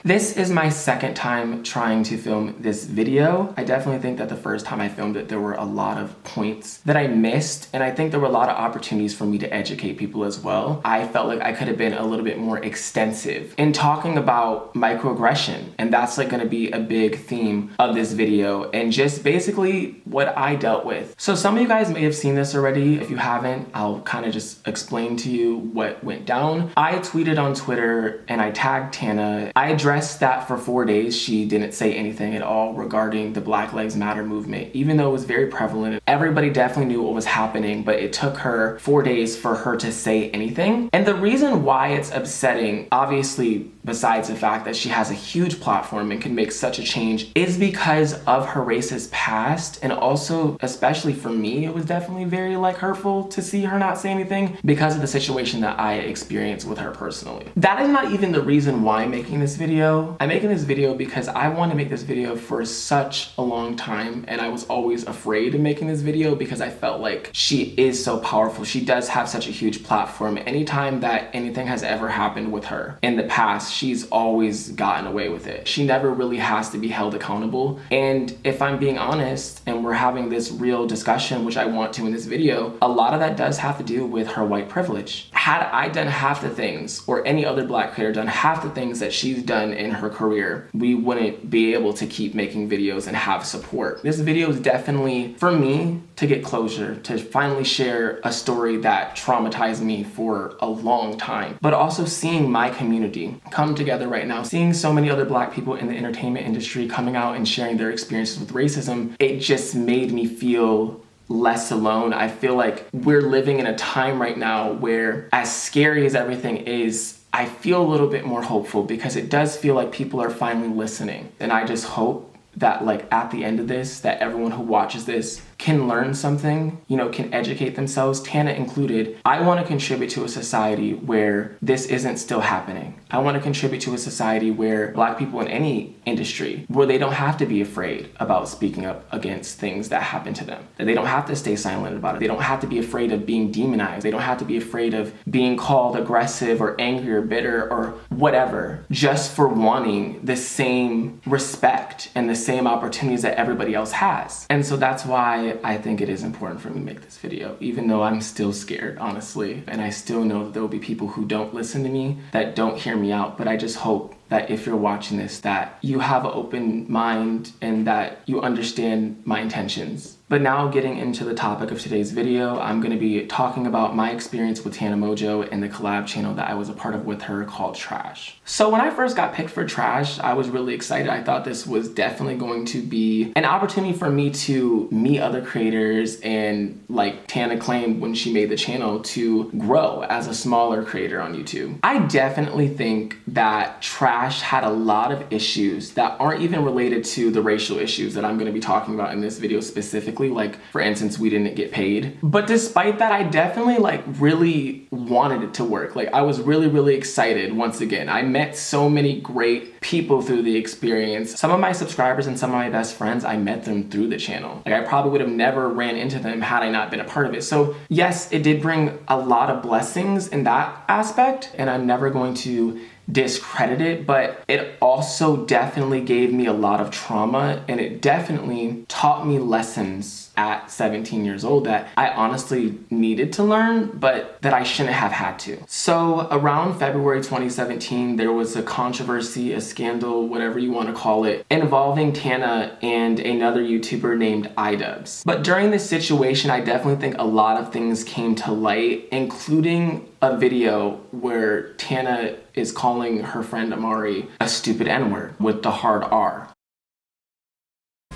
This is my second time trying to film this video. I definitely think that the first time I filmed it, there were a lot of points that I missed, and I think there were a lot of opportunities for me to educate people as well. I felt like I could have been a little bit more extensive in talking about microaggression, and that's like gonna be a big theme of this video, and just basically what I dealt with. So some of you guys may have seen this already. If you haven't, I'll kind of just explain to you what went down. I tweeted on Twitter and I tagged Tana. I addressed that for 4 days. She didn't say anything at all regarding the Black Lives Matter movement, even though it was very prevalent. Everybody definitely knew what was happening, but it took her 4 days for her to say anything. And the reason why it's upsetting, obviously, besides the fact that she has a huge platform and can make such a change, is because of her racist past. And also, especially for me, it was definitely very hurtful to see her not say anything because of the situation that I experienced with her personally. That is not even the reason why I'm making this video. I'm making this video because I want to make this video for such a long time, and I was always afraid of making this video because I felt like she is so powerful. She does have such a huge platform. Anytime that anything has ever happened with her in the past, she's always gotten away with it. She never really has to be held accountable. And if I'm being honest, and we're having this real discussion, which I want to in this video, a lot of that does have to do with her white privilege. Had I done half the things, or any other Black creator done half the things that she's done in her career, we wouldn't be able to keep making videos and have support. This video is definitely for me to get closure, to finally share a story that traumatized me for a long time, but also seeing my community come together right now, seeing so many other Black people in the entertainment industry coming out and sharing their experiences with racism, it just made me feel less alone. I feel like we're living in a time right now where, as scary as everything is, I feel a little bit more hopeful because it does feel like people are finally listening. And I just hope that at the end of this, that everyone who watches this can learn something, can educate themselves, Tana included. I want to contribute to a society where this isn't still happening. I want to contribute to a society where Black people in any industry, where they don't have to be afraid about speaking up against things that happen to them, that they don't have to stay silent about it. They don't have to be afraid of being demonized. They don't have to be afraid of being called aggressive or angry or bitter or whatever, just for wanting the same respect and the same opportunities that everybody else has. And so that's why I think it is important for me to make this video, even though I'm still scared, honestly. And I still know that there will be people who don't listen to me, that don't hear me out. But I just hope that if you're watching this, that you have an open mind and that you understand my intentions. But now, getting into the topic of today's video, I'm going to be talking about my experience with Tana Mongeau and the collab channel that I was a part of with her called Trash. So when I first got picked for Trash, I was really excited. I thought this was definitely going to be an opportunity for me to meet other creators and, like Tana claimed when she made the channel, to grow as a smaller creator on YouTube. I definitely think that Trash had a lot of issues that aren't even related to the racial issues that I'm going to be talking about in this video specifically. Like, for instance, we didn't get paid. But despite that, I definitely really wanted it to work. I was really excited. Once again, I met so many great people through the experience. Some of my subscribers and some of my best friends, I met them through the channel. I probably would have never ran into them had I not been a part of it. So yes, it did bring a lot of blessings in that aspect, and I'm never going to discredit it, but it also definitely gave me a lot of trauma, and it definitely taught me lessons at 17 years old that I honestly needed to learn, but that I shouldn't have had to. So around February 2017, there was a controversy, a scandal, whatever you want to call it, involving Tana and another YouTuber named iDubbbz. But during this situation, I definitely think a lot of things came to light, including a video where Tana is calling her friend Amari a stupid N-word with the hard R.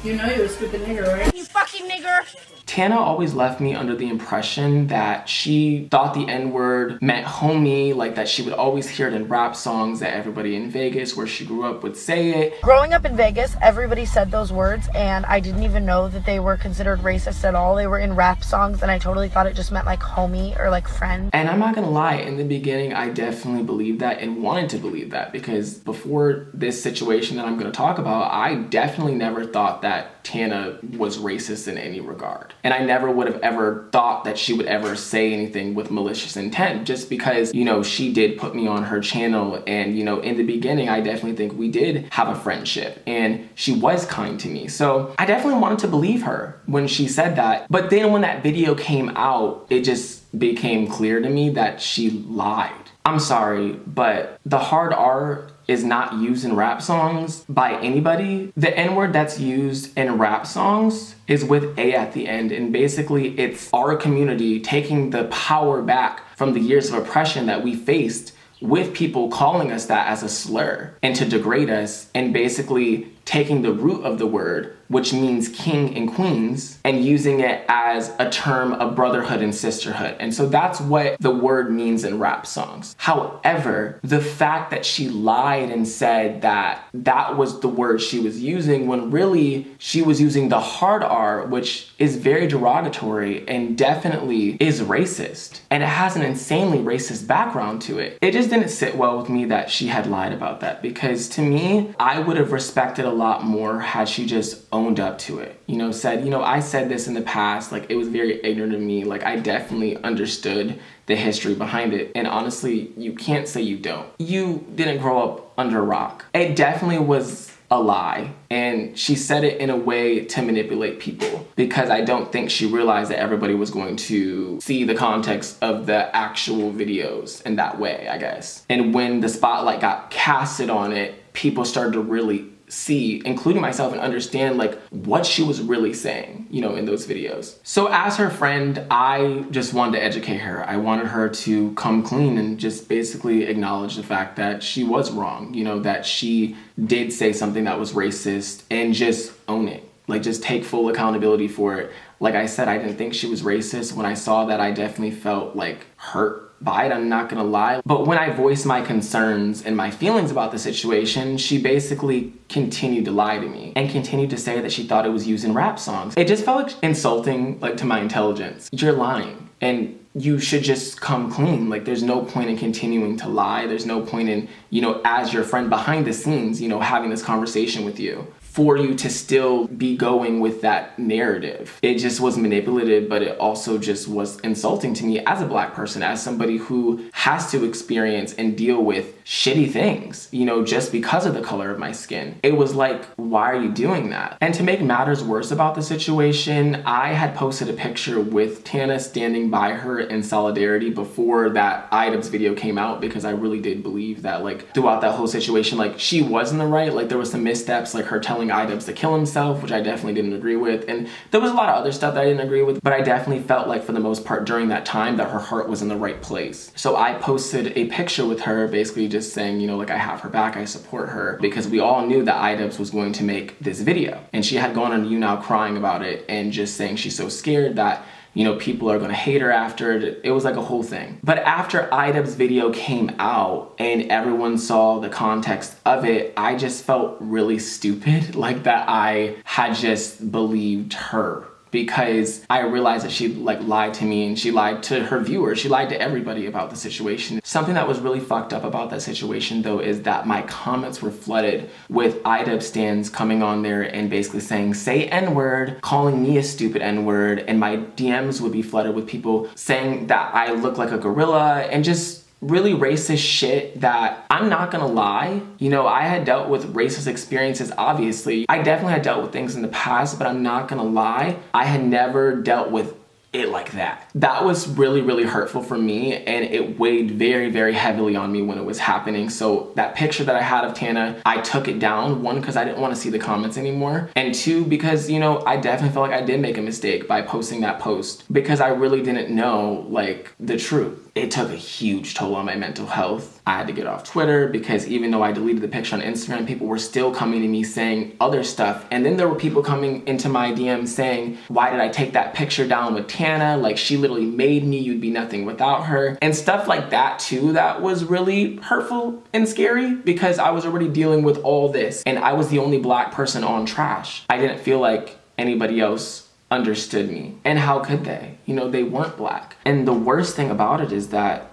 You know you're a stupid nigger, right? You fucking nigger! Tana always left me under the impression that she thought the N-word meant homie, that she would always hear it in rap songs, that everybody in Vegas, where she grew up, would say it. Growing up in Vegas, everybody said those words, and I didn't even know that they were considered racist at all. They were in rap songs, and I totally thought it just meant homie or friend. And I'm not gonna lie, in the beginning, I definitely believed that and wanted to believe that, because before this situation that I'm gonna talk about, I definitely never thought thought that Tana was racist in any regard. And I never would have ever thought that she would ever say anything with malicious intent, just because, you know, she did put me on her channel. And, you know, in the beginning, I definitely think we did have a friendship and she was kind to me. So I definitely wanted to believe her when she said that. But then when that video came out, it just became clear to me that she lied. I'm sorry, but the hard R is not used in rap songs by anybody. The N-word that's used in rap songs is with A at the end. And basically it's our community taking the power back from the years of oppression that we faced with people calling us that as a slur and to degrade us, and basically taking the root of the word, which means king and queens, and using it as a term of brotherhood and sisterhood. And so that's what the word means in rap songs. However, the fact that she lied and said that that was the word she was using, when really she was using the hard R, which is very derogatory and definitely is racist. And it has an insanely racist background to it. It just didn't sit well with me that she had lied about that, because to me, I would have respected a lot more had she just owned up to it. You know, said, you know, I said this in the past, like it was very ignorant of me. Like I definitely understood the history behind it. And honestly, you can't say you don't. You didn't grow up under a rock. It definitely was a lie. And she said it in a way to manipulate people, because I don't think she realized that everybody was going to see the context of the actual videos in that way, I guess. And when the spotlight got casted on it, people started to really see, including myself, and understand like what she was really saying, you know, in those videos. So as her friend, I just wanted to educate her. I wanted her to come clean and just basically acknowledge the fact that she was wrong, you know, that she did say something that was racist, and just own it. Like just take full accountability for it. Like I said, I didn't think she was racist. When I saw that, I definitely felt like hurt by it, I'm not gonna lie. But when I voiced my concerns and my feelings about the situation, she basically continued to lie to me and continued to say that she thought it was used in rap songs. It just felt like insulting, like, to my intelligence. You're lying, and you should just come clean. Like there's no point in continuing to lie. There's no point in, you know, as your friend behind the scenes, you know, having this conversation with you, for you to still be going with that narrative. It just was manipulative, but it also just was insulting to me as a Black person, as somebody who has to experience and deal with shitty things, you know, just because of the color of my skin. It was like, why are you doing that? And to make matters worse about the situation, I had posted a picture with Tana standing by her in solidarity before that items video came out, because I really did believe that, like, throughout that whole situation, like, she was in the right. Like, there was some missteps, like her telling Items to kill himself, which I definitely didn't agree with. And there was a lot of other stuff that I didn't agree with, but I definitely felt like for the most part during that time that her heart was in the right place. So I posted a picture with her, basically just saying, you know, like, I have her back, I support her, because we all knew that Items was going to make this video. And she had gone on You Now crying about it and just saying she's so scared that, you know, people are gonna hate her after it. It was like a whole thing. But after Idub's video came out and everyone saw the context of it, I just felt really stupid, like that I had just believed her, because I realized that she lied to me, and she lied to her viewers. She lied to everybody about the situation. Something that was really fucked up about that situation though is that my comments were flooded with IDub stans coming on there and basically saying, say N-word, calling me a stupid N-word, and my DMs would be flooded with people saying that I look like a gorilla, and just really racist shit that, I'm not gonna lie, you know, I had dealt with racist experiences, obviously. I definitely had dealt with things in the past, but I'm not gonna lie, I had never dealt with it like that. That was really, really hurtful for me, and it weighed very, very heavily on me when it was happening. So that picture that I had of Tana, I took it down, one, because I didn't want to see the comments anymore, and two, because, you know, I definitely felt like I did make a mistake by posting that post, because I really didn't know, like, the truth. It took a huge toll on my mental health. I had to get off Twitter, because even though I deleted the picture on Instagram, people were still coming to me saying other stuff. And then there were people coming into my DMs saying, why did I take that picture down with Tana? Like, she literally made me, you'd be nothing without her. And stuff like that too, that was really hurtful and scary, because I was already dealing with all this, and I was the only Black person on trash. I didn't feel like anybody else understood me. And how could they? You know, they weren't Black. And the worst thing about it is that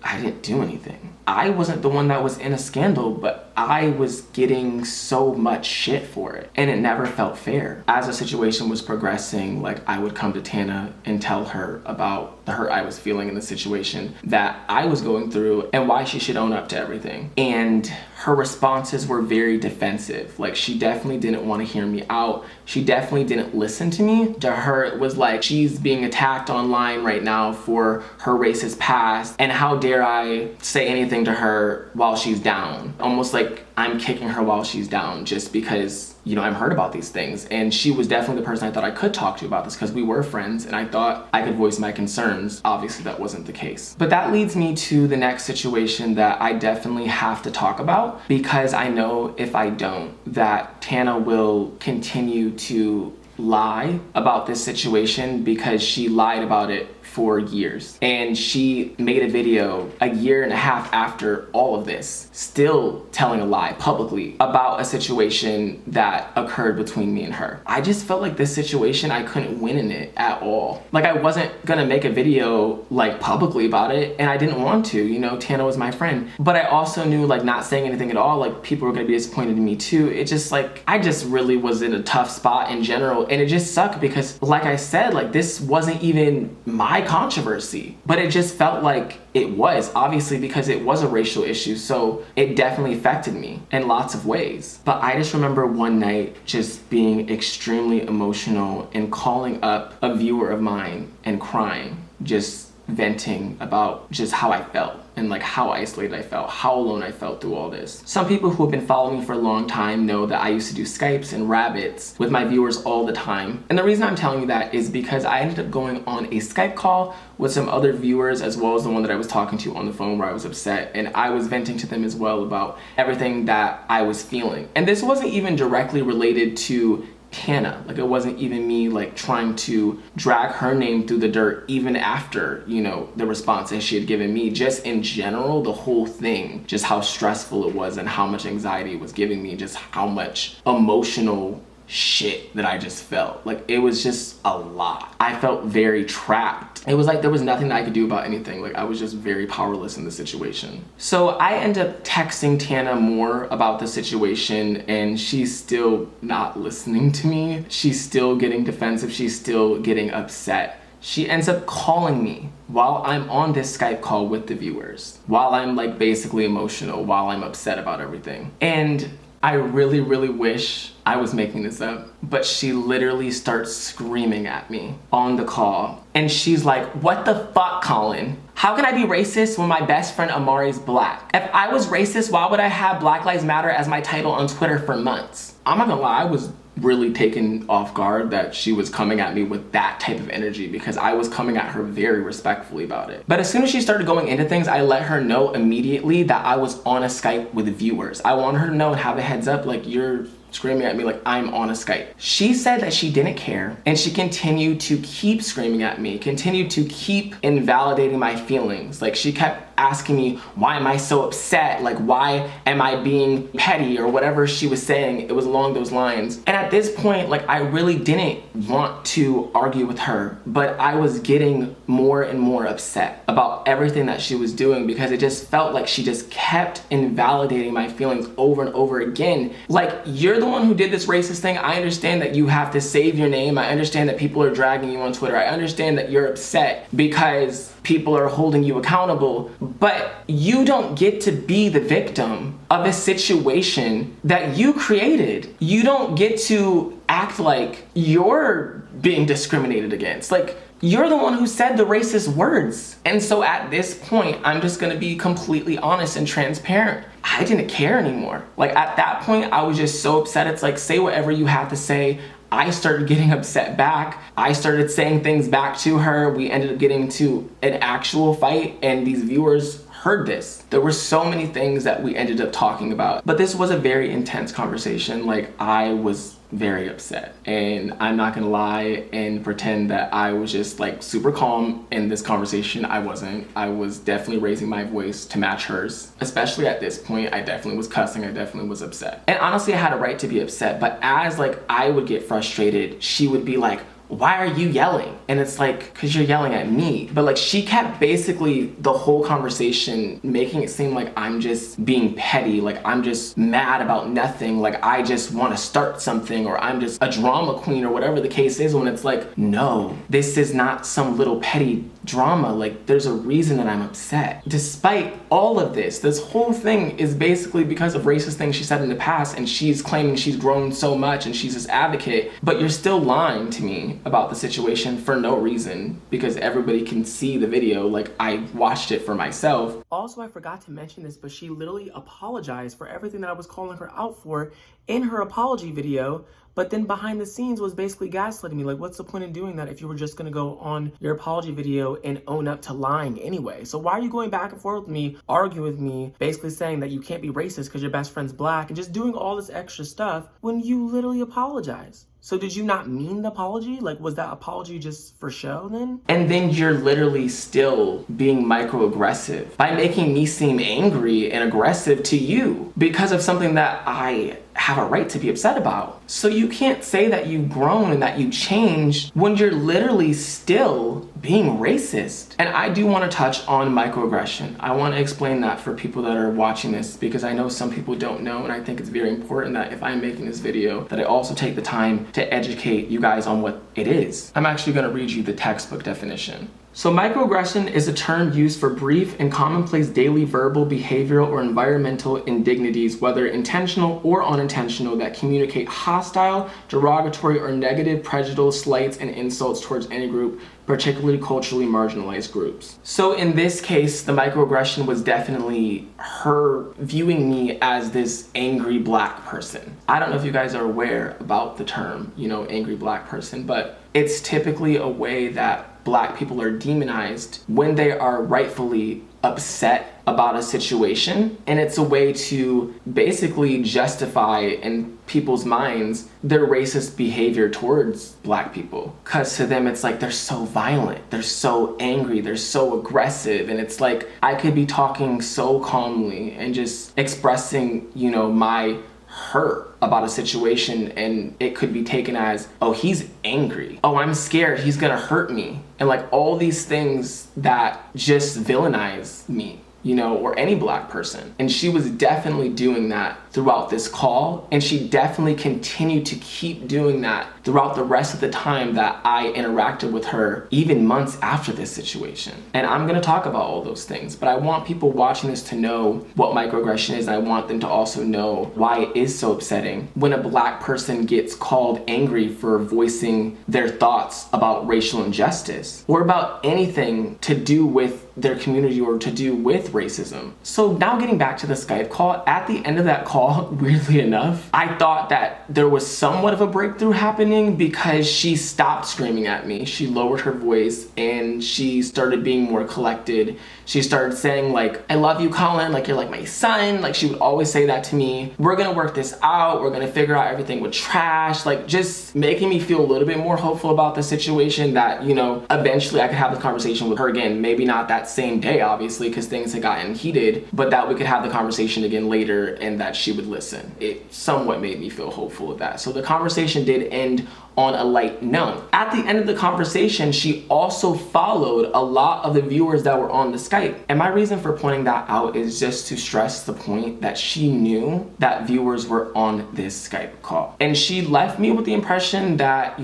I didn't do anything. I wasn't the one that was in a scandal, but I was getting so much shit for it. And it never felt fair. As the situation was progressing, like I would come to Tana and tell her about the hurt I was feeling in the situation that I was going through and why she should own up to everything. And her responses were very defensive. Like she definitely didn't want to hear me out. She definitely didn't listen to me. To her, it was like she's being attacked online right now for her racist past, and how dare I say anything to her while she's down. Almost like I'm kicking her while she's down just because, you know, I'm hurt about these things. And she was definitely the person I thought I could talk to about this because we were friends and I thought I could voice my concerns. Obviously that wasn't the case. But that leads me to the next situation that I definitely have to talk about, because I know if I don't, that Tana will continue to lie about this situation because she lied about it for years. And she made a video a year and a half after all of this, still telling a lie publicly about a situation that occurred between me and her. I just felt like this situation, I couldn't win in it at all. Like I wasn't gonna make a video like publicly about it, and I didn't want to, you know, Tana was my friend. But I also knew like not saying anything at all, like people were gonna be disappointed in me too. It just like, I just really was in a tough spot in general, and it just sucked because like I said, like this wasn't even my controversy, but it just felt like it was, obviously, because it was a racial issue, so it definitely affected me in lots of ways. But I just remember one night just being extremely emotional and calling up a viewer of mine and crying, just venting about just how I felt and like how isolated I felt, how alone I felt through all this. Some people who have been following me for a long time know that I used to do Skypes and rabbits with my viewers all the time. And the reason I'm telling you that is because I ended up going on a Skype call with some other viewers, as well as the one that I was talking to on the phone where I was upset, and I was venting to them as well about everything that I was feeling. And this wasn't even directly related to Tana. Like it wasn't even me like trying to drag her name through the dirt even after, you know, the response that she had given me. Just in general, the whole thing, just how stressful it was and how much anxiety it was giving me, just how much emotional shit that I just felt. Like it was just a lot. I felt very trapped. It was like there was nothing that I could do about anything. Like I was just very powerless in the situation. So I end up texting Tana more about the situation, and she's still not listening to me. She's still getting defensive. She's still getting upset. She ends up calling me while I'm on this Skype call with the viewers, while I'm like basically emotional, while I'm upset about everything. And I really, really wish I was making this up, but she literally starts screaming at me on the call. And she's like, "What the fuck, Colin? How can I be racist when my best friend Amari's black? If I was racist, why would I have Black Lives Matter as my title on Twitter for months?" I'm not gonna lie, I was really taken off guard that she was coming at me with that type of energy, because I was coming at her very respectfully about it. But as soon as she started going into things, I let her know immediately that I was on a Skype with viewers. I wanted her to know and have a heads up, like, you're screaming at me like I'm on a Skype. She said that she didn't care, and she continued to keep screaming at me, continued to keep invalidating my feelings. Like she kept asking me, why am I so upset? Like, why am I being petty, or whatever she was saying? It was along those lines. And at this point, like, I really didn't want to argue with her, but I was getting more and more upset about everything that she was doing, because it just felt like she just kept invalidating my feelings over and over again. Like, you're the one who did this racist thing. I understand that you have to save your name. I understand that people are dragging you on Twitter. I understand that you're upset because people are holding you accountable, but you don't get to be the victim of a situation that you created. You don't get to act like you're being discriminated against. Like, you're the one who said the racist words. And so at this point, I'm just gonna be completely honest and transparent. I didn't care anymore. Like, at that point, I was just so upset. It's like, say whatever you have to say. I started getting upset back. I started saying things back to her. We ended up getting into an actual fight, and these viewers heard this. There were so many things that we ended up talking about, but this was a very intense conversation. Like, I was very upset, and I'm not gonna lie and pretend that I was just like super calm in this conversation. I wasn't. I was definitely raising my voice to match hers. Especially at this point, I definitely was cussing. I definitely was upset. And honestly, I had a right to be upset, but as like I would get frustrated, she would be like, why are you yelling? And it's like, because you're yelling at me. But like, she kept basically the whole conversation making it seem like I'm just being petty, like I'm just mad about nothing, like I just want to start something, or I'm just a drama queen, or whatever the case is, when it's like, no, this is not some little petty drama. Like, there's a reason that I'm upset. Despite all of this whole thing is basically because of racist things she said in the past, and she's claiming she's grown so much and she's this advocate, but you're still lying to me about the situation for no reason, because everybody can see the video. Like, I watched it for myself. Also, I forgot to mention this, but she literally apologized for everything that I was calling her out for in her apology video, but then behind the scenes was basically gaslighting me. Like, what's the point in doing that if you were just gonna go on your apology video and own up to lying anyway? So why are you going back and forth with me, arguing with me, basically saying that you can't be racist because your best friend's black, and just doing all this extra stuff when you literally apologize? So did you not mean the apology? Like, was that apology just for show then? And then you're literally still being microaggressive by making me seem angry and aggressive to you because of something that I have a right to be upset about. So you can't say that you've grown and that you changed when you're literally still being racist. And I do want to touch on microaggression. I want to explain that for people that are watching this, because I know some people don't know, and I think it's very important that if I'm making this video, that I also take the time to educate you guys on what it is. I'm actually going to read you the textbook definition. So microaggression is a term used for brief and commonplace daily verbal, behavioral, or environmental indignities, whether intentional or unintentional, that communicate hostile, derogatory, or negative prejudice, slights, and insults towards any group, particularly culturally marginalized groups. So in this case, the microaggression was definitely her viewing me as this angry black person. I don't know if you guys are aware about the term, angry black person, but it's typically a way that black people are demonized when they are rightfully upset about a situation, and it's a way to basically justify in people's minds their racist behavior towards black people, because to them it's like they're so violent, they're so angry, they're so aggressive, and it's like I could be talking so calmly and just expressing my hurt about a situation, and it could be taken as, oh, he's angry, oh, I'm scared he's gonna hurt me, and like all these things that just villainize me, or any black person. And she was definitely doing that throughout this call, and she definitely continued to keep doing that throughout the rest of the time that I interacted with her, even months after this situation. And I'm gonna talk about all those things, but I want people watching this to know what microaggression is, and I want them to also know why it is so upsetting when a black person gets called angry for voicing their thoughts about racial injustice or about anything to do with their community or to do with racism. So now getting back to the Skype call, at the end of that call, weirdly enough, I thought that there was somewhat of a breakthrough happening because she stopped screaming at me. She lowered her voice and she started being more collected. She started saying like, I love you, Kahlen, like you're like my son. Like she would always say that to me. We're gonna work this out. We're gonna figure out everything with trash. Like just making me feel a little bit more hopeful about the situation, that, eventually I could have this conversation with her again. Maybe not that same day, obviously, because things had gotten heated, but that we could have the conversation again later and that she would listen. It somewhat made me feel hopeful of that. So the conversation did end on a light note. At the end of the conversation, she also followed a lot of the viewers that were on the Skype. And my reason for pointing that out is just to stress the point that she knew that viewers were on this Skype call. And she left me with the impression that,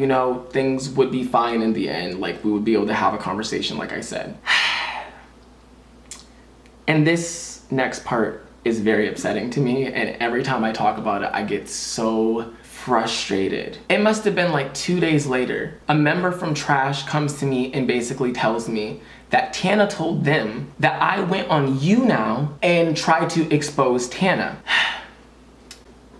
things would be fine in the end, like we would be able to have a conversation, like I said. And this next part is very upsetting to me, and every time I talk about it, I get so frustrated. It must have been like 2 days later, a member from Trash comes to me and basically tells me that Tana told them that I went on YouNow and tried to expose Tana.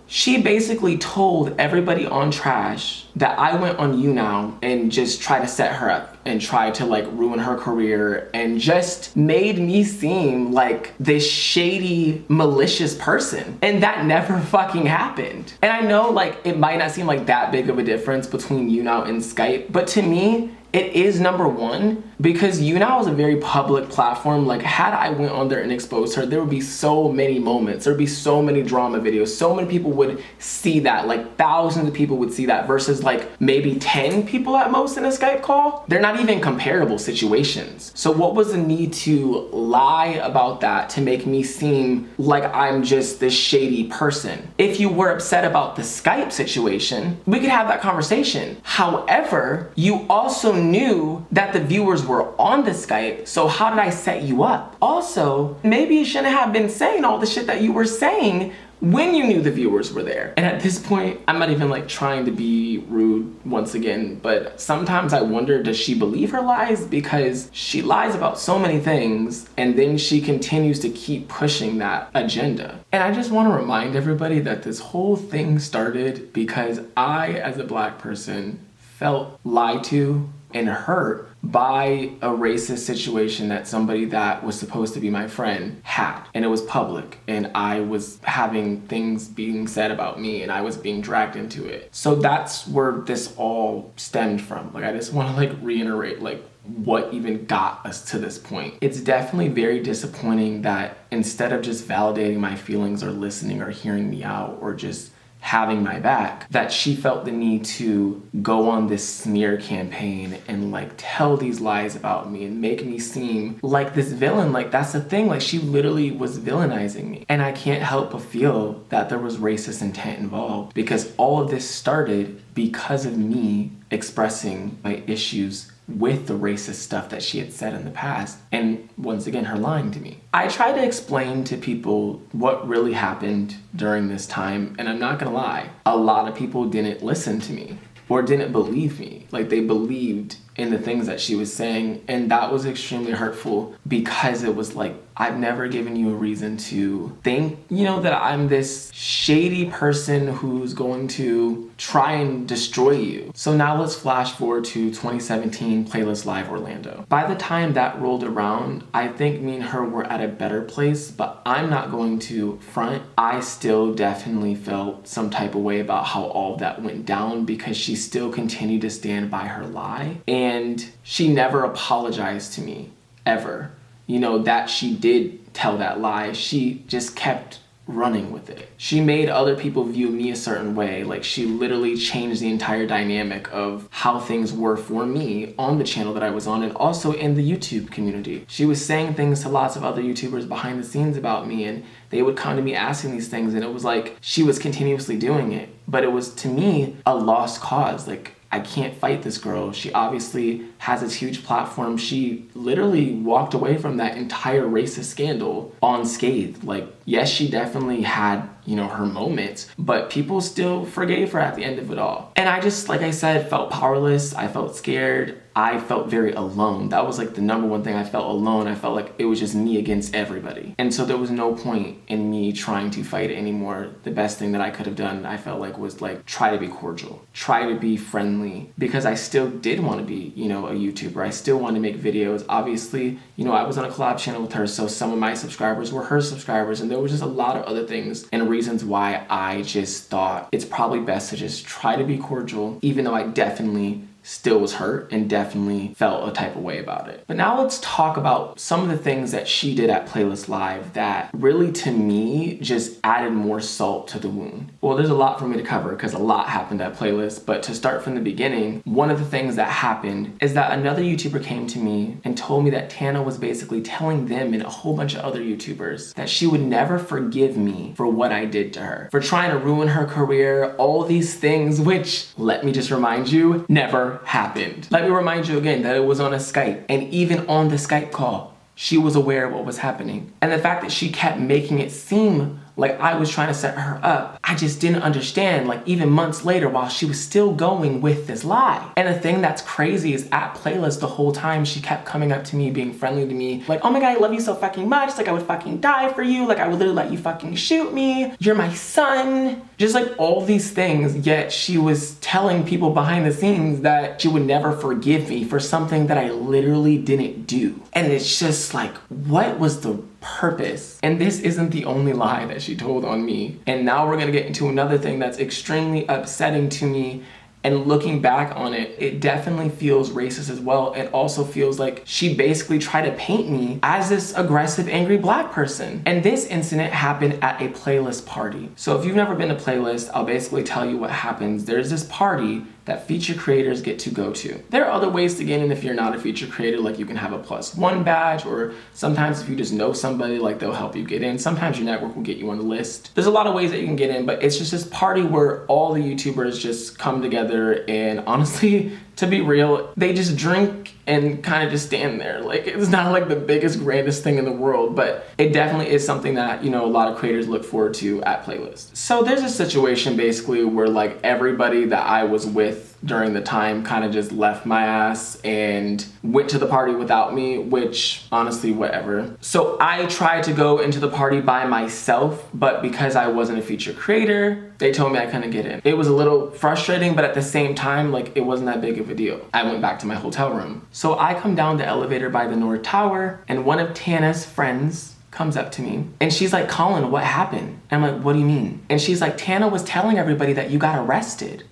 She basically told everybody on Trash that I went on YouNow and just tried to set her up and tried to like ruin her career and just made me seem like this shady, malicious person. And that never fucking happened. And I know like it might not seem like that big of a difference between YouNow and Skype, but to me, It is number one, because YouNow is a very public platform. Like, had I went on there and exposed her, there would be so many moments. There'd be so many drama videos. So many people would see that. Like, thousands of people would see that versus like maybe 10 people at most in a Skype call. They're not even comparable situations. So what was the need to lie about that to make me seem like I'm just this shady person? If you were upset about the Skype situation, we could have that conversation. However, you also knew that the viewers were on the Skype, so how did I set you up? Also, maybe you shouldn't have been saying all the shit that you were saying when you knew the viewers were there. And at this point, I'm not even like trying to be rude once again, but sometimes I wonder, does she believe her lies? Because she lies about so many things and then she continues to keep pushing that agenda. And I just want to remind everybody that this whole thing started because I, as a Black person, felt lied to and hurt by a racist situation that somebody that was supposed to be my friend had. And it was public, and I was having things being said about me and I was being dragged into it. So that's where this all stemmed from. Like, I just want to like reiterate like what even got us to this point. It's definitely very disappointing that instead of just validating my feelings or listening or hearing me out or just having my back, that she felt the need to go on this smear campaign and like tell these lies about me and make me seem like this villain. Like, that's the thing, like she literally was villainizing me. And I can't help but feel that there was racist intent involved, because all of this started because of me expressing my issues with the racist stuff that she had said in the past, and once again her lying to me. I try to explain to people what really happened during this time, and I'm not gonna lie, a lot of people didn't listen to me or didn't believe me. Like, they believed in the things that she was saying, and that was extremely hurtful because it was like, I've never given you a reason to think, that I'm this shady person who's going to try and destroy you. So now let's flash forward to 2017 Playlist Live Orlando. By the time that rolled around, I think me and her were at a better place, but I'm not going to front. I still definitely felt some type of way about how all of that went down because she still continued to stand by her lie. And she never apologized to me, ever. That she did tell that lie. She just kept running with it. She made other people view me a certain way. Like, she literally changed the entire dynamic of how things were for me on the channel that I was on and also in the YouTube community. She was saying things to lots of other YouTubers behind the scenes about me, and they would come to me asking these things, and it was like she was continuously doing it. But it was, to me, a lost cause. Like, I can't fight this girl. She obviously has this huge platform. She literally walked away from that entire racist scandal unscathed. Like, yes, she definitely had, her moments, but people still forgave her at the end of it all. And I just, like I said, felt powerless. I felt scared. I felt very alone. That was like the number one thing. I felt alone. I felt like it was just me against everybody. And so there was no point in me trying to fight it anymore. The best thing that I could have done, I felt like, was like try to be cordial, try to be friendly, because I still did want to be, a YouTuber. I still wanted to make videos. Obviously, I was on a collab channel with her, so some of my subscribers were her subscribers, and there was just a lot of other things and reasons why I just thought it's probably best to just try to be cordial, even though I definitely still was hurt and definitely felt a type of way about it. But now let's talk about some of the things that she did at Playlist Live that really, to me, just added more salt to the wound. Well, there's a lot for me to cover because a lot happened at Playlist, but to start from the beginning, one of the things that happened is that another YouTuber came to me and told me that Tana was basically telling them and a whole bunch of other YouTubers that she would never forgive me for what I did to her, for trying to ruin her career, all these things, which, let me just remind you, never happened. Let me remind you again that it was on a Skype, and even on the Skype call, she was aware of what was happening. And the fact that she kept making it seem like I was trying to set her up, I just didn't understand, like even months later while she was still going with this lie. And the thing that's crazy is at Playlist the whole time, she kept coming up to me, being friendly to me, like, oh my God, I love you so fucking much, like I would fucking die for you, like I would literally let you fucking shoot me, you're my son. Just like all these things, yet she was telling people behind the scenes that she would never forgive me for something that I literally didn't do. And it's just like, what was the purpose? And this isn't the only lie that she told on me. And now we're gonna get into another thing that's extremely upsetting to me And looking back on it, it definitely feels racist as well. It also feels like she basically tried to paint me as this aggressive, angry black person. And this incident happened at a playlist party. So if you've never been to playlist, I'll basically tell you what happens. There's this party that feature creators get to go to. There are other ways to get in if you're not a feature creator, like you can have a +1 badge, or sometimes if you just know somebody, like they'll help you get in. Sometimes your network will get you on the list. There's a lot of ways that you can get in, but it's just this party where all the YouTubers just come together, and honestly, to be real, they just drink and kind of just stand there. Like, it's not like the biggest, grandest thing in the world, but it definitely is something that, you know, a lot of creators look forward to at Playlist. So there's a situation basically where like everybody that I was with during the time kind of just left my ass and went to the party without me, which honestly, whatever. So I tried to go into the party by myself, but because I wasn't a feature creator, they told me I couldn't get in. It was a little frustrating, but at the same time, like, it wasn't that big of a deal. I went back to my hotel room. So I come down the elevator by the North Tower, and one of Tana's friends comes up to me and she's like, "Colin, what happened?" And I'm like, "What do you mean?" And she's like, "Tana was telling everybody that you got arrested."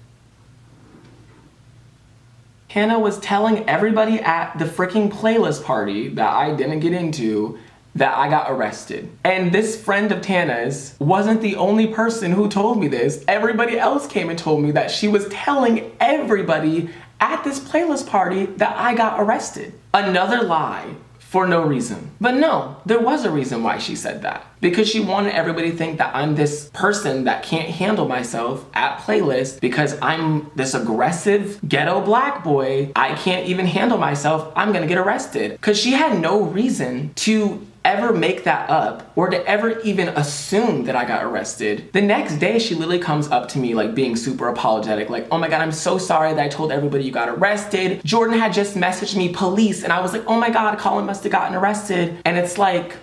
Tana was telling everybody at the freaking playlist party that I didn't get into that I got arrested. And this friend of Tana's wasn't the only person who told me this. Everybody else came and told me that she was telling everybody at this playlist party that I got arrested. Another lie for no reason. But no, there was a reason why she said that. Because she wanted everybody to think that I'm this person that can't handle myself at Playlist because I'm this aggressive ghetto black boy. I can't even handle myself. I'm gonna get arrested. Because she had no reason to ever make that up or to ever even assume that I got arrested. The next day, she literally comes up to me like being super apologetic, like, "Oh my God, I'm so sorry that I told everybody you got arrested. Jordan had just messaged me police," and I was like, "Oh my God, Colin must have gotten arrested." And it's like,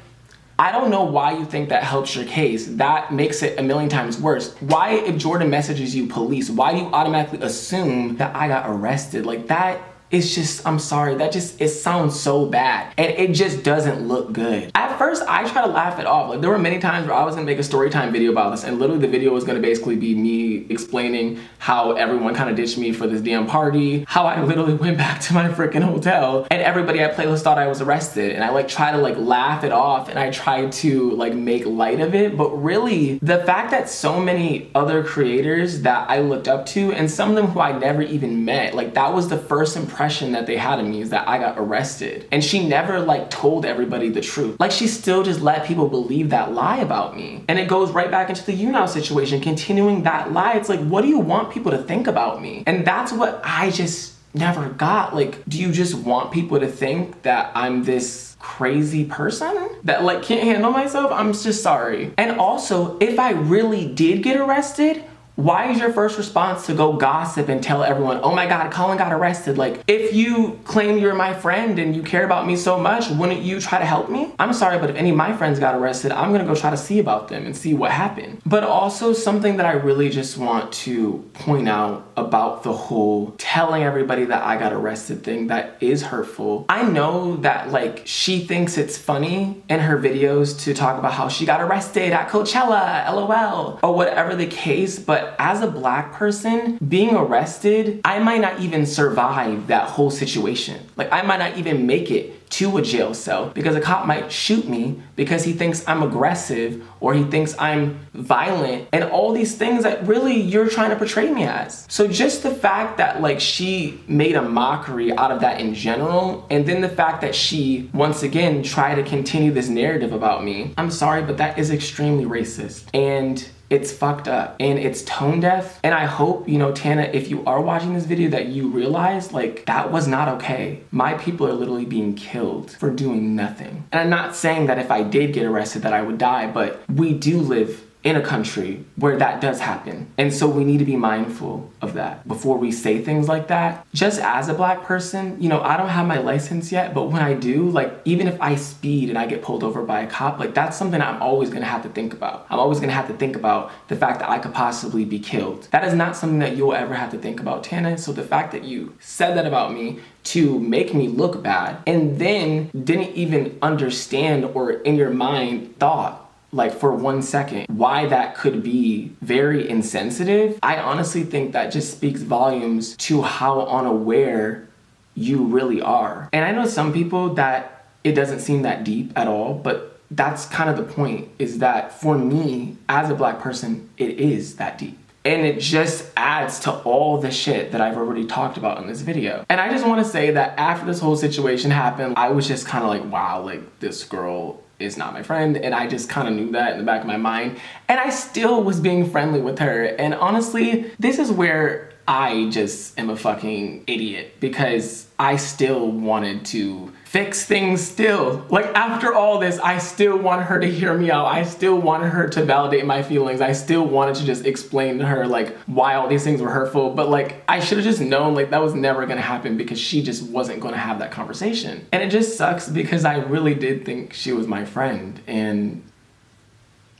I don't know why you think that helps your case. That makes it a million times worse. Why, if Jordan messages you police, why do you automatically assume that I got arrested? Like, that is just, I'm sorry, that just, it sounds so bad. And it just doesn't look good. At first, I try to laugh it off. Like, there were many times where I was gonna make a story time video about this, and literally the video was gonna basically be me explaining how everyone kind of ditched me for this damn party, how I literally went back to my freaking hotel, and everybody at Playlist thought I was arrested. And I like try to like laugh it off, and I tried to like make light of it. But really, the fact that so many other creators that I looked up to, and some of them who I never even met, like, that was the first impression that they had of me, is that I got arrested. And she never like told everybody the truth. Like, she still just let people believe that lie about me. And it goes right back into the YouNow situation, continuing that lie. It's like, what do you want people to think about me? And that's what I just never got. Like, do you just want people to think that I'm this crazy person that like can't handle myself? I'm just sorry. And also, if I really did get arrested, why is your first response to go gossip and tell everyone, "Oh my God, Colin got arrested"? Like, if you claim you're my friend and you care about me so much, wouldn't you try to help me? I'm sorry, but if any of my friends got arrested, I'm gonna go try to see about them and see what happened. But also, something that I really just want to point out about the whole telling everybody that I got arrested thing, that is hurtful. I know that like she thinks it's funny in her videos to talk about how she got arrested at Coachella, LOL, or whatever the case, but as a black person, being arrested, I might not even survive that whole situation. Like, I might not even make it to a jail cell because a cop might shoot me because he thinks I'm aggressive or he thinks I'm violent and all these things that really you're trying to portray me as. So just the fact that like she made a mockery out of that in general, and then the fact that she once again tried to continue this narrative about me, I'm sorry, but that is extremely racist. And it's fucked up and it's tone deaf. And I hope, you know, Tana, if you are watching this video, that you realize like that was not okay. My people are literally being killed for doing nothing. And I'm not saying that if I did get arrested that I would die, but we do live in a country where that does happen. And so we need to be mindful of that before we say things like that. Just as a black person, you know, I don't have my license yet, but when I do, like, even if I speed and I get pulled over by a cop, like, that's something I'm always gonna have to think about. I'm always gonna have to think about the fact that I could possibly be killed. That is not something that you'll ever have to think about, Tana. So the fact that you said that about me to make me look bad and then didn't even understand or in your mind thought like for 1 second, why that could be very insensitive, I honestly think that just speaks volumes to how unaware you really are. And I know some people that it doesn't seem that deep at all, but that's kind of the point, is that for me, as a Black person, it is that deep. And it just adds to all the shit that I've already talked about in this video. And I just want to say that after this whole situation happened, I was just kind of like, wow, like this girl is not my friend. And I just kind of knew that in the back of my mind. And I still was being friendly with her. And honestly, this is where I just am a fucking idiot, because I still wanted to fix things still. Like after all this, I still wanted her to hear me out. I still wanted her to validate my feelings. I still wanted to just explain to her like why all these things were hurtful. But like I should have just known like that was never gonna happen, because she just wasn't gonna have that conversation. And it just sucks because I really did think she was my friend, and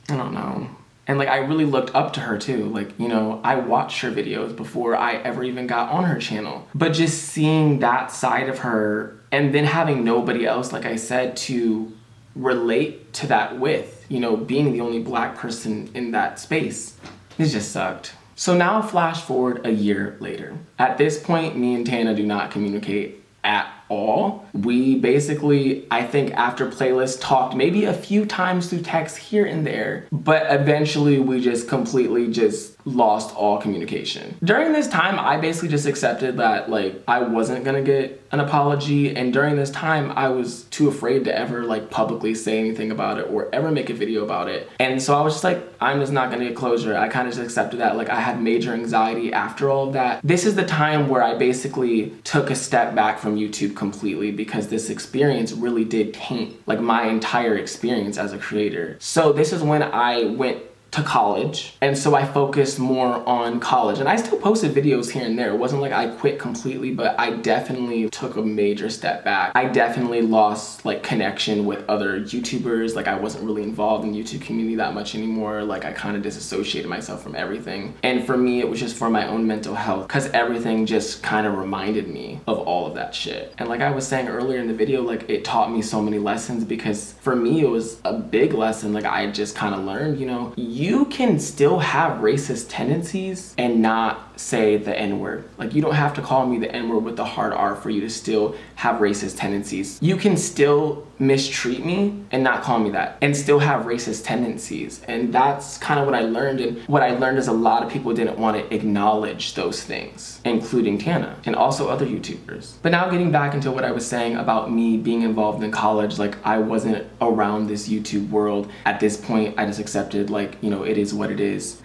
I don't know. And like I really looked up to her too. Like, you know, I watched her videos before I ever even got on her channel. But just seeing that side of her, and then having nobody else, like I said, to relate to that with, you know, being the only Black person in that space, it just sucked. So now flash forward a year later. At this point, me and Tana do not communicate at all. We basically, I think after playlist, talked maybe a few times through text here and there, but eventually we just completely just lost all communication. During this time, I basically just accepted that like I wasn't gonna get an apology, and during this time I was too afraid to ever like publicly say anything about it or ever make a video about it. And so I was just like, I'm just not gonna get closure. I kind of just accepted that. Like I had major anxiety after all of that. This is the time where I basically took a step back from YouTube completely, because this experience really did taint like my entire experience as a creator. So this is when I went to college, and so I focused more on college, and I still posted videos here and there. It wasn't like I quit completely, but I definitely took a major step back. I definitely lost like connection with other YouTubers. Like I wasn't really involved in the YouTube community that much anymore. Like I kind of disassociated myself from everything. And for me, it was just for my own mental health, because everything just kind of reminded me of all of that shit. And like I was saying earlier in the video, like it taught me so many lessons, because for me, it was a big lesson. Like I just kind of learned, you know, you can still have racist tendencies and not say the N-word. Like you don't have to call me the N-word with the hard R for you to still have racist tendencies. You can still mistreat me and not call me that, and still have racist tendencies. And that's kind of what I learned. And what I learned is a lot of people didn't want to acknowledge those things, including Tana and also other YouTubers. But now getting back into what I was saying about me being involved in college, like I wasn't around this YouTube world. At this point, I just accepted like, you know, it is what it is.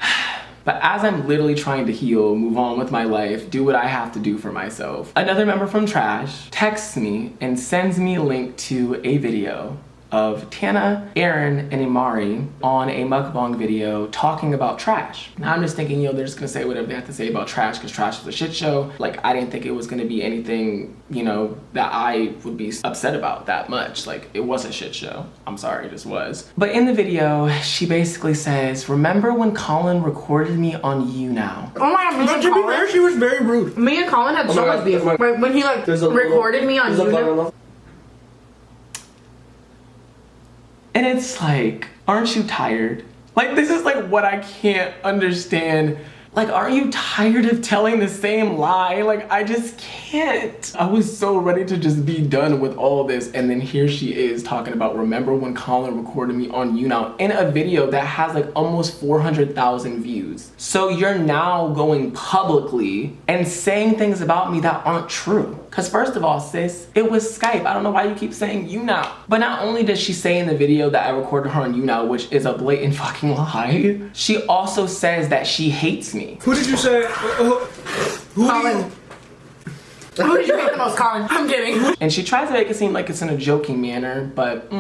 But as I'm literally trying to heal, move on with my life, do what I have to do for myself, another member from Trash texts me and sends me a link to a video of Tana, Aaron, and Imari on a mukbang video talking about Trash. Now I'm just thinking, you know, they're just gonna say whatever they have to say about Trash, because Trash was a shit show. Like I didn't think it was gonna be anything, you know, that I would be upset about that much. Like it was a shit show. I'm sorry, it just was. But in the video, she basically says, remember when Colin recorded me on You Now? Oh my god, But to be fair, she was very rude. Me and Colin had so much beef. When he like recorded me on You Now. And it's like, aren't you tired? Like, this is like what I can't understand. Like, are you tired of telling the same lie? Like, I just can't. I was so ready to just be done with all this, and then here she is talking about, remember when Colin recorded me on You Now, in a video that has like almost 400,000 views. So you're now going publicly and saying things about me that aren't true. Because first of all, sis, it was Skype. I don't know why you keep saying You Now. But not only does she say in the video that I recorded her on You Now, which is a blatant fucking lie, she also says that she hates me. Who did you say? Colin. Who did you hate the most, Colin? I'm kidding. And she tries to make it seem like it's in a joking manner, but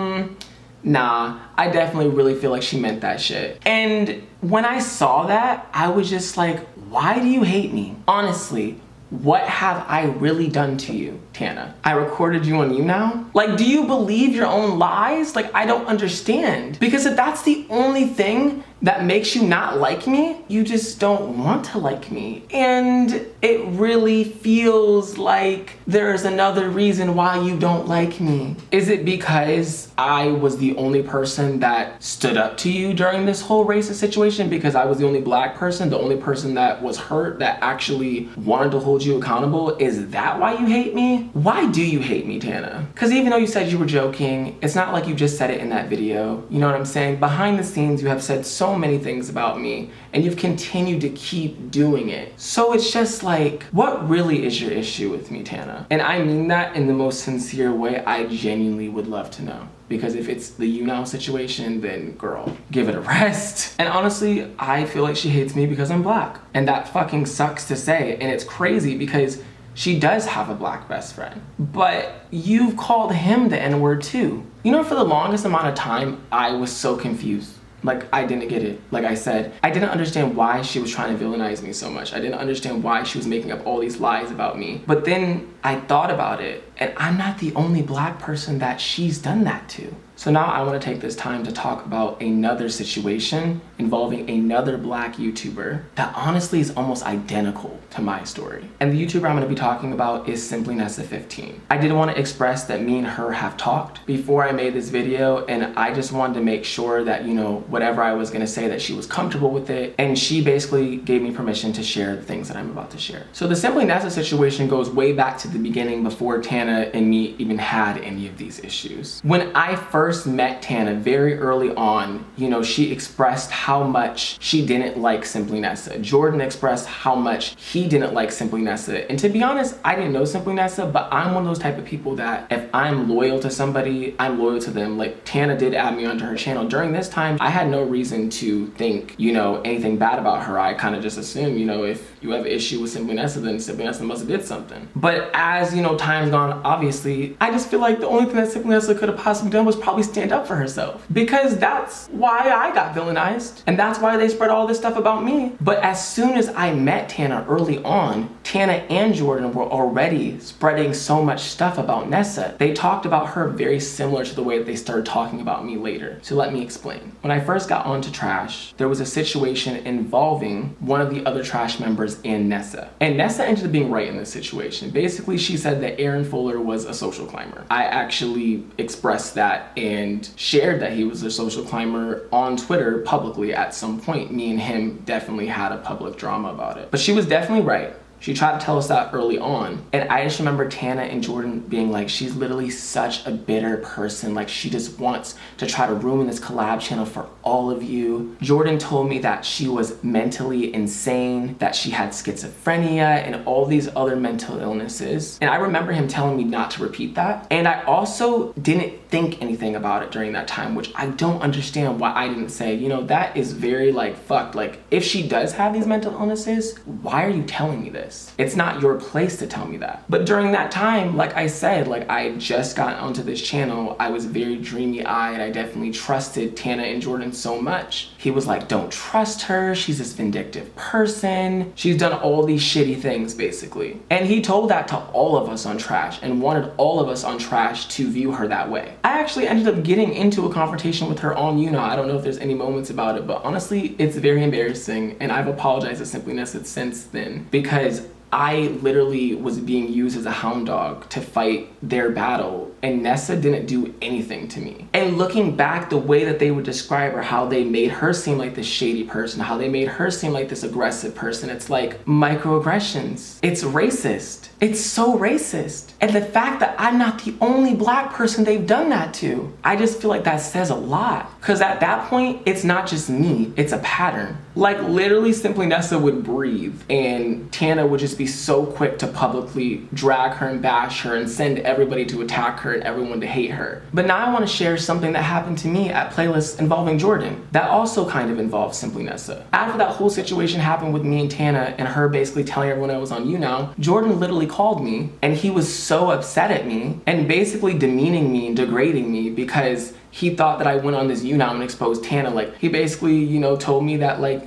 nah, I definitely really feel like she meant that shit. And when I saw that, I was just like, why do you hate me? Honestly, what have I really done to you, Tana? I recorded you on You Now? Like, do you believe your own lies? Like, I don't understand. Because if that's the only thing that makes you not like me. You just don't want to like me. And it really feels like there's another reason why you don't like me. Is it because I was the only person that stood up to you during this whole racist situation? Because I was the only black person, the only person that was hurt, that actually wanted to hold you accountable? Is that why you hate me? Why do you hate me, Tana? Because even though you said you were joking, it's not like you just said it in that video. You know what I'm saying? Behind the scenes, you have said so many things about me, and you've continued to keep doing it. So it's just like, what really is your issue with me, Tana? And I mean that in the most sincere way. I genuinely would love to know. Because if it's the you now situation, then girl, give it a rest. And honestly, I feel like she hates me because I'm black. And that fucking sucks to say. And it's crazy because she does have a black best friend. But you've called him the N-word too. You know, for the longest amount of time, I was so confused. Like, I didn't get it. Like I said, I didn't understand why she was trying to villainize me so much. I didn't understand why she was making up all these lies about me. But then I thought about it, and I'm not the only black person that she's done that to. So now I want to take this time to talk about another situation involving another black YouTuber that honestly is almost identical to my story. And the YouTuber I'm going to be talking about is Simply Nessa15. I did want to express that me and her have talked before I made this video, and I just wanted to make sure that, you know, whatever I was going to say, that she was comfortable with it, and she basically gave me permission to share the things that I'm about to share. So the Simply Nessa situation goes way back to the beginning, before Tana and me even had any of these issues. When I first met Tana very early on, you know, she expressed how much she didn't like Simply Nessa. Jordan expressed how much he didn't like Simply Nessa. And to be honest, I didn't know Simply Nessa, but I'm one of those type of people that if I'm loyal to somebody, I'm loyal to them. Like, Tana did add me onto her channel. During this time, I had no reason to think, you know, anything bad about her. I kind of just assumed, you know, if you have an issue with Simply Nessa, then Simply Nessa must have did something. But as, you know, time's gone, obviously, I just feel like the only thing that Simply Nessa could have possibly done was probably stand up for herself. Because that's why I got villainized. And that's why they spread all this stuff about me. But as soon as I met Tana early on, Tana and Jordan were already spreading so much stuff about Nessa. They talked about her very similar to the way that they started talking about me later. So let me explain. When I first got onto Trash, there was a situation involving one of the other Trash members and Nessa. And Nessa ended up being right in this situation. Basically, she said that Aaron Fuller was a social climber. I actually expressed that and shared that he was a social climber on Twitter publicly at some point. Me and him definitely had a public drama about it. But she was definitely right. She tried to tell us that early on. And I just remember Tana and Jordan being like, she's literally such a bitter person. Like, she just wants to try to ruin this collab channel for all of you. Jordan told me that she was mentally insane, that she had schizophrenia and all these other mental illnesses. And I remember him telling me not to repeat that. And I also didn't think anything about it during that time, which I don't understand why I didn't say, you know, that is very like fucked. Like, if she does have these mental illnesses, why are you telling me this? It's not your place to tell me that. But during that time, like I said, like, I just got onto this channel. I was very dreamy-eyed. I definitely trusted Tana and Jordan so much. He was like, don't trust her. She's this vindictive person. She's done all these shitty things, basically. And he told that to all of us on Trash and wanted all of us on Trash to view her that way. I actually ended up getting into a confrontation with her on YouNow. I don't know if there's any moments about it, but honestly, it's very embarrassing. And I've apologized to Simply Nessa since then, because I literally was being used as a hound dog to fight their battle, and Nessa didn't do anything to me. And looking back, the way that they would describe her, how they made her seem like this shady person, how they made her seem like this aggressive person, it's like microaggressions. It's racist. It's so racist. And the fact that I'm not the only black person they've done that to, I just feel like that says a lot. Because at that point, it's not just me, it's a pattern. Like, literally, Simply Nessa would breathe, and Tana would just be so quick to publicly drag her and bash her and send everybody to attack her and everyone to hate her. But now I want to share something that happened to me at playlists involving Jordan that also kind of involves Simply Nessa. After that whole situation happened with me and Tana and her basically telling everyone I was on YouNow, Jordan literally called me and he was so upset at me and basically demeaning me and degrading me because he thought that I went on this, I'm gonna expose Tana. Like, he basically, told me that, like,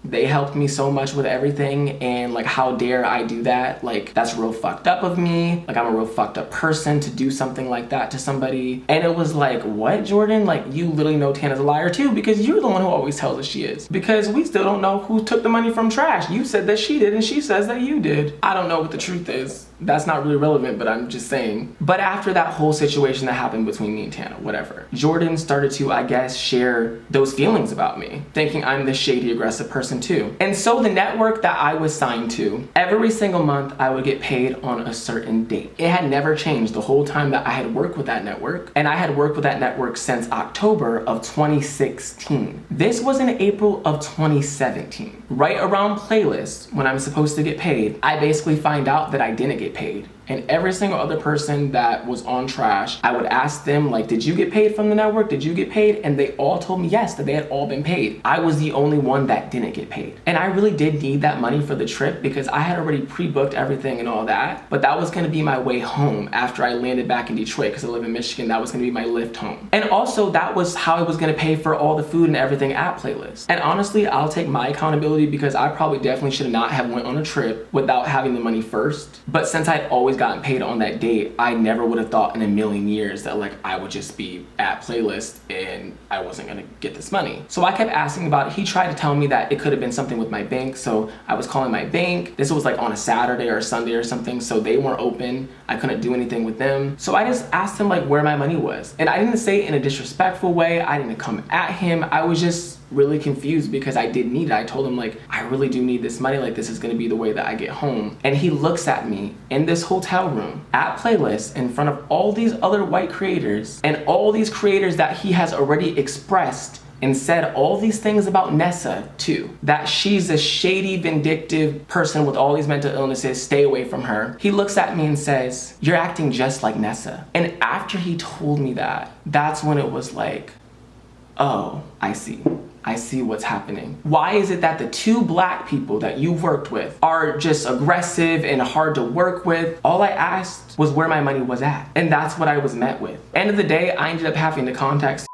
they helped me so much with everything, and like, how dare I do that? Like, that's real fucked up of me. Like, I'm a real fucked up person to do something like that to somebody. And it was like, what, Jordan? Like, you literally know Tana's a liar too, because you're the one who always tells us she is. Because we still don't know who took the money from Trash. You said that she did, and she says that you did. I don't know what the truth is. That's not really relevant, but I'm just saying. But after that whole situation that happened between me and Tana, whatever, Jordan started to, I guess, share those feelings about me, thinking I'm this shady, aggressive person too. And so the network that I was signed to, every single month I would get paid on a certain date. It had never changed the whole time that I had worked with that network, and I had worked with that network since October of 2016. This was in April of 2017. Right around playlist, when I'm supposed to get paid, I basically find out that I didn't get paid. And every single other person that was on Trash, I would ask them, like, did you get paid from the network? Did you get paid? And they all told me yes, that they had all been paid. I was the only one that didn't get paid. And I really did need that money for the trip, because I had already pre-booked everything and all that. But that was gonna be my way home after I landed back in Detroit, because I live in Michigan. That was gonna be my lift home. And also, that was how I was gonna pay for all the food and everything at Playlist. And honestly, I'll take my accountability, because I probably definitely should not have went on a trip without having the money first. But since I'd always gotten paid on that date, I never would have thought in a million years that, like, I would just be at Playlist and I wasn't gonna get this money. So I kept asking about it. He tried to tell me that it could have been something with my bank, so I was calling my bank. This was like on a Saturday or a Sunday or something, so they weren't open. I couldn't do anything with them. So I just asked him, like, where my money was. And I didn't say it in a disrespectful way. I didn't come at him. I was just really confused, because I did need it. I told him, like, I really do need this money. Like, this is gonna be the way that I get home. And he looks at me in this hotel room at Playlist in front of all these other white creators and all these creators that he has already expressed and said all these things about Nessa too. That she's a shady, vindictive person with all these mental illnesses, stay away from her. He looks at me and says, you're acting just like Nessa. And after he told me that, that's when it was like, oh, I see. I see what's happening. Why is it that the two black people that you've worked with are just aggressive and hard to work with? All I asked was where my money was at. And that's what I was met with. End of the day, I ended up having to contact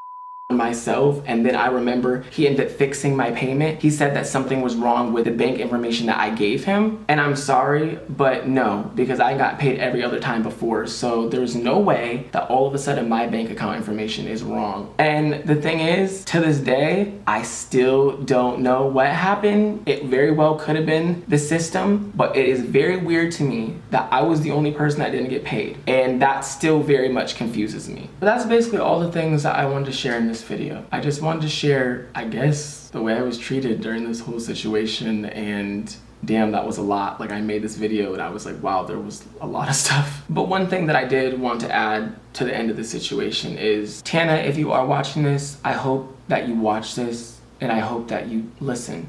myself, and then I remember he ended up fixing my payment. He said that something was wrong with the bank information that I gave him, and I'm sorry, but no, because I got paid every other time before, so there's no way that all of a sudden my bank account information is wrong. And the thing is, to this day, I still don't know what happened. It very well could have been the system, but it is very weird to me that I was the only person that didn't get paid, and that still very much confuses me. But that's basically all the things that I wanted to share in this video. I just wanted to share, I guess, the way I was treated during this whole situation, and damn, that was a lot. Like, I made this video and I was like, wow, there was a lot of stuff. But one thing that I did want to add to the end of the situation is, Tana, if you are watching this, I hope that you watch this, and I hope that you listen.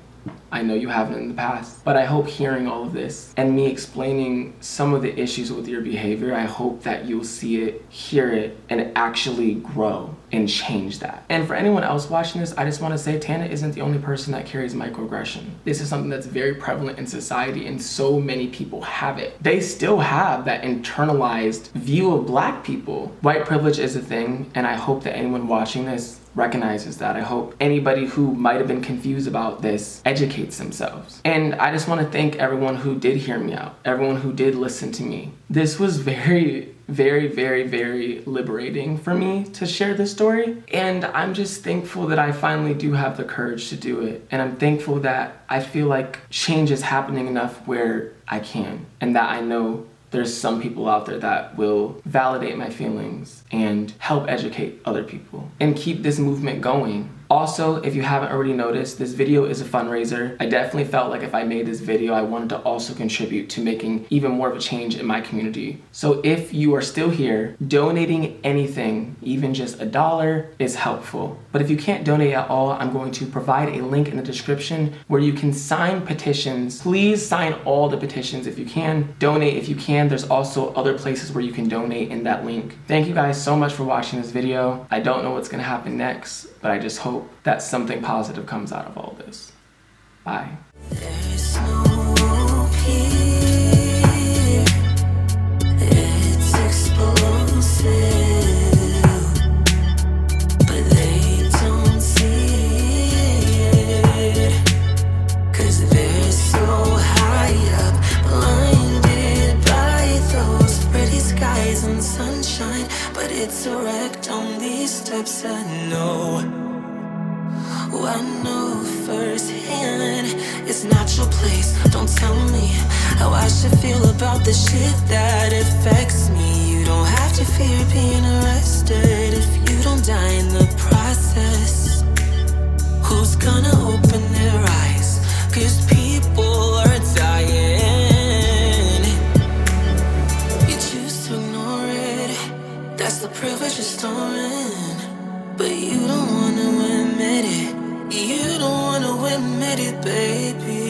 I know you haven't in the past, but I hope hearing all of this and me explaining some of the issues with your behavior, I hope that you'll see it, hear it, and actually grow and change that. And for anyone else watching this, I just want to say Tana isn't the only person that carries microaggression. This is something that's very prevalent in society, and so many people have it. They still have that internalized view of black people. White privilege is a thing, and I hope that anyone watching this recognizes that. I hope anybody who might have been confused about this educates themselves. And I just want to thank everyone who did hear me out, everyone who did listen to me. This was very, very, very, very liberating for me to share this story. And I'm just thankful that I finally do have the courage to do it. And I'm thankful that I feel like change is happening enough where I can, and that I know there's some people out there that will validate my feelings and help educate other people and keep this movement going. Also, if you haven't already noticed, this video is a fundraiser. I definitely felt like if I made this video, I wanted to also contribute to making even more of a change in my community. So if you are still here, donating anything, even just $1, is helpful. But if you can't donate at all, I'm going to provide a link in the description where you can sign petitions. Please sign all the petitions if you can. Donate if you can. There's also other places where you can donate in that link. Thank you guys so much for watching this video. I don't know what's gonna happen next, but I just hope that something positive comes out of all this. Bye. There's no peace. It's explosive, but it's a wreck on these steps. I know firsthand it's not your place. Don't tell me how I should feel about the shit that affects me. You don't have to fear being arrested if you don't die in the process. Who's gonna open their eyes? 'Cause people are dying. You choose to ignore it. That's the privilege you're storing. But you don't wanna admit it. You don't wanna admit it, baby.